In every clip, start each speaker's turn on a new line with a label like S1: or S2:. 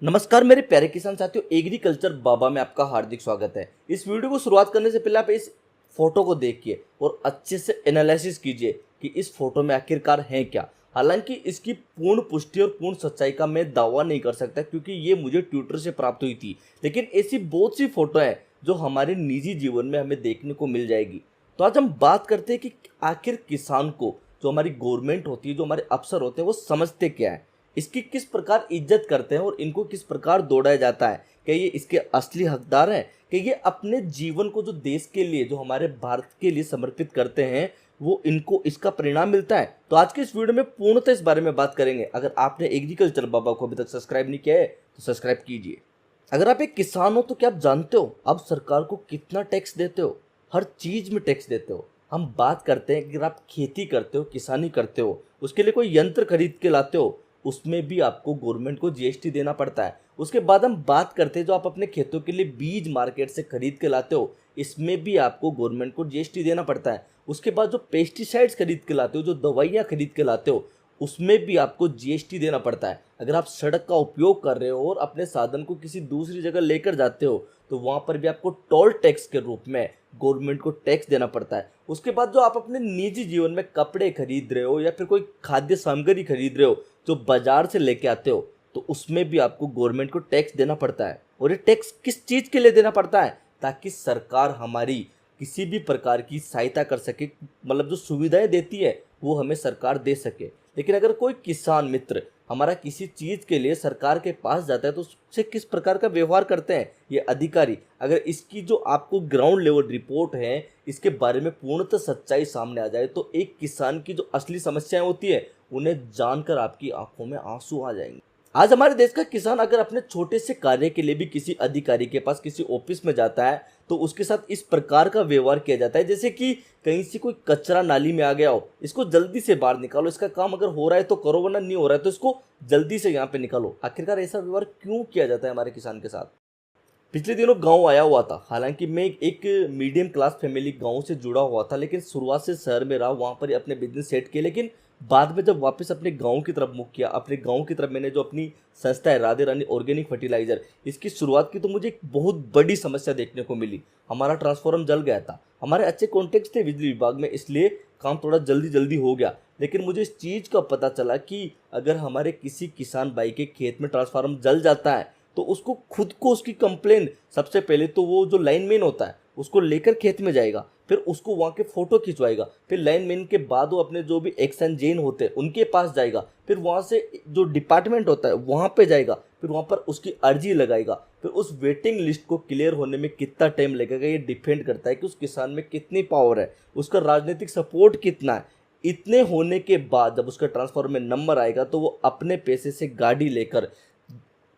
S1: नमस्कार मेरे प्यारे किसान साथियों, एग्रीकल्चर बाबा में आपका हार्दिक स्वागत है। इस वीडियो को शुरुआत करने से पहले आप इस फोटो को देखिए और अच्छे से एनालिसिस कीजिए कि इस फोटो में आखिरकार है क्या। हालांकि इसकी पूर्ण पुष्टि और पूर्ण सच्चाई का मैं दावा नहीं कर सकता क्योंकि ये मुझे ट्विटर से प्राप्त हुई थी, लेकिन ऐसी बहुत सी फोटो हैं जो हमारे निजी जीवन में हमें देखने को मिल जाएगी। तो आज हम बात करते हैं कि आखिर किसान को जो हमारी गवर्नमेंट होती है, जो हमारे अफसर होते हैं, वो समझते क्या है, इसकी किस प्रकार इज्जत करते हैं और इनको किस प्रकार दौड़ाया जाता है। क्या ये इसके असली हकदार हैं? कि ये अपने जीवन को जो देश के लिए, जो हमारे भारत के लिए समर्पित करते हैं, वो इनको इसका परिणाम मिलता है? तो आज के इस वीडियो में पूर्णतः इस बारे में बात करेंगे। अगर आपने एग्रीकल्चर बाबा को अभी तक सब्सक्राइब नहीं किया है तो सब्सक्राइब कीजिए। अगर आप एक किसान हो तो क्या आप जानते हो आप सरकार को कितना टैक्स देते हो? हर चीज में टैक्स देते हो। हम बात करते हैं कि अगर आप खेती करते हो, किसानी करते हो, उसके लिए कोई यंत्र खरीद के लाते हो, उसमें भी आपको गवर्नमेंट को जीएसटी देना पड़ता है। उसके बाद हम बात करते हैं जो आप अपने खेतों के लिए बीज मार्केट से खरीद के लाते हो, इसमें भी आपको गवर्नमेंट को जीएसटी देना पड़ता है। उसके बाद जो पेस्टिसाइड्स खरीद के लाते हो, जो दवाइयाँ खरीद के लाते हो, उसमें भी आपको जीएसटी देना पड़ता है। अगर आप सड़क का उपयोग कर रहे हो और अपने साधन को किसी दूसरी जगह लेकर जाते हो तो वहाँ पर भी आपको टोल टैक्स के रूप में गवर्नमेंट को टैक्स देना पड़ता है। उसके बाद जो आप अपने निजी जीवन में कपड़े खरीद रहे हो या फिर कोई खाद्य सामग्री खरीद रहे हो जो बाजार से लेके आते हो, तो उसमें भी आपको गवर्नमेंट को टैक्स देना पड़ता है। और ये टैक्स किस चीज़ के लिए देना पड़ता है? ताकि सरकार हमारी किसी भी प्रकार की सहायता कर सके, मतलब जो सुविधाएं देती है वो हमें सरकार दे सके। लेकिन अगर कोई किसान मित्र हमारा किसी चीज़ के लिए सरकार के पास जाता है तो उससे किस प्रकार का व्यवहार करते हैं ये अधिकारी, अगर इसकी जो आपको ग्राउंड लेवल रिपोर्ट है इसके बारे में पूर्णतः सच्चाई सामने आ जाए तो एक किसान की जो असली समस्याएं होती है उन्हें जानकर आपकी आंखों में आंसू आ जाएंगे। आज हमारे देश का किसान अगर अपने छोटे से कार्य के लिए भी किसी अधिकारी के पास, किसी ऑफिस में जाता है तो उसके साथ इस प्रकार का व्यवहार किया जाता है जैसे कि कहीं से कोई कचरा नाली में आ गया हो, इसको जल्दी से बाहर निकालो, इसका काम अगर हो रहा है तो करो वरना नहीं हो रहा है तो इसको जल्दी से यहाँ पे निकालो। आखिरकार ऐसा व्यवहार क्यों किया जाता है हमारे किसान के साथ? पिछले दिनों गांव आया हुआ था। हालांकि मैं एक मीडियम क्लास फैमिली गांव से जुड़ा हुआ था, लेकिन शुरुआत से शहर में रहा, वहां पर ही अपने बिजनेस सेट किए। लेकिन बाद में जब वापस अपने गांव की तरफ मुख किया, अपने गांव की तरफ मैंने जो अपनी संस्था है राधे रानी ऑर्गेनिक फर्टिलाइजर, इसकी शुरुआत की, तो मुझे एक बहुत बड़ी समस्या देखने को मिली। हमारा ट्रांसफार्मर जल गया था। हमारे अच्छे कॉन्टेक्ट थे बिजली विभाग में, इसलिए काम थोड़ा जल्दी जल्दी हो गया। लेकिन मुझे इस चीज़ का पता चला कि अगर हमारे किसी किसान भाई के खेत में ट्रांसफार्मर जल जाता है तो उसको खुद को उसकी कंप्लेन, सबसे पहले तो वो जो लाइनमैन होता है उसको लेकर खेत में जाएगा, फिर उसको वहाँ के फोटो खिंचवाएगा, फिर लाइनमैन के बाद वो अपने जो भी एक्सचेंज होते हैं उनके पास जाएगा, फिर वहाँ से जो डिपार्टमेंट होता है वहाँ पे जाएगा, फिर वहाँ पर उसकी अर्जी लगाएगा, फिर उस वेटिंग लिस्ट को क्लियर होने में कितना टाइम लगेगा ये डिपेंड करता है कि उस किसान में कितनी पावर है, उसका राजनीतिक सपोर्ट कितना है। इतने होने के बाद जब उसका ट्रांसफार्मर में नंबर आएगा तो वो अपने पैसे से गाड़ी लेकर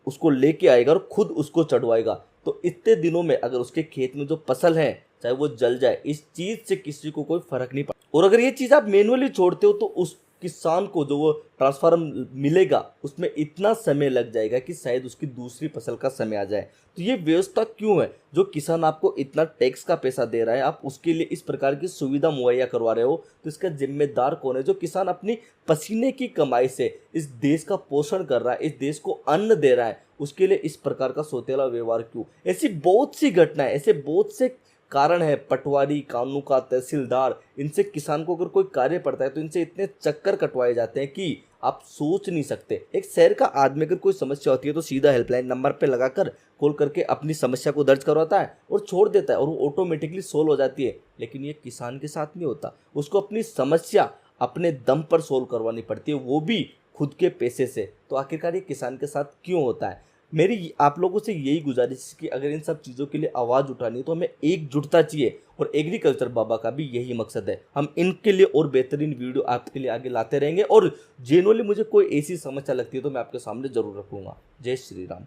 S1: उसको लेके आएगा और खुद उसको चढ़वाएगा। तो इतने दिनों में अगर उसके खेत में जो फसल है चाहे वो जल जाए, इस चीज़ से किसी को कोई फर्क नहीं पड़ता। और अगर ये चीज़ आप मैनुअली छोड़ते हो तो उस किसान को जो वो ट्रांसफार्मर मिलेगा उसमें इतना समय लग जाएगा कि शायद उसकी दूसरी फसल का समय आ जाए। तो ये व्यवस्था क्यों है? जो किसान आपको इतना टैक्स का पैसा दे रहा है, आप उसके लिए इस प्रकार की सुविधा मुहैया करवा रहे हो, तो इसका जिम्मेदार कौन है? जो किसान अपनी पसीने की कमाई से इस देश का पोषण कर रहा है, इस देश को अन्न दे रहा है, उसके लिए इस प्रकार का सोतेला व्यवहार क्यों? ऐसी बहुत सी घटनाएं, ऐसे बहुत से कारण है। पटवारी, कानून का तहसीलदार, इनसे किसान को अगर कोई कार्य पड़ता है तो इनसे इतने चक्कर कटवाए जाते हैं कि आप सोच नहीं सकते। एक शहर का आदमी अगर कोई समस्या होती है तो सीधा हेल्पलाइन नंबर पे लगाकर कॉल करके अपनी समस्या को दर्ज करवाता है और छोड़ देता है और वो ऑटोमेटिकली सोल्व हो जाती है। लेकिन ये किसान के साथ नहीं होता, उसको अपनी समस्या अपने दम पर सोल्व करवानी पड़ती है, वो भी खुद के पैसे से। तो आखिरकार ये किसान के साथ क्यों होता है? मेरी आप लोगों से यही गुजारिश है कि अगर इन सब चीज़ों के लिए आवाज़ उठानी है तो हमें एकजुटता चाहिए, और एग्रीकल्चर बाबा का भी यही मकसद है। हम इनके लिए और बेहतरीन वीडियो आपके लिए आगे लाते रहेंगे, और जेनुअली मुझे कोई ऐसी समस्या लगती है तो मैं आपके सामने जरूर रखूंगा। जय श्री राम।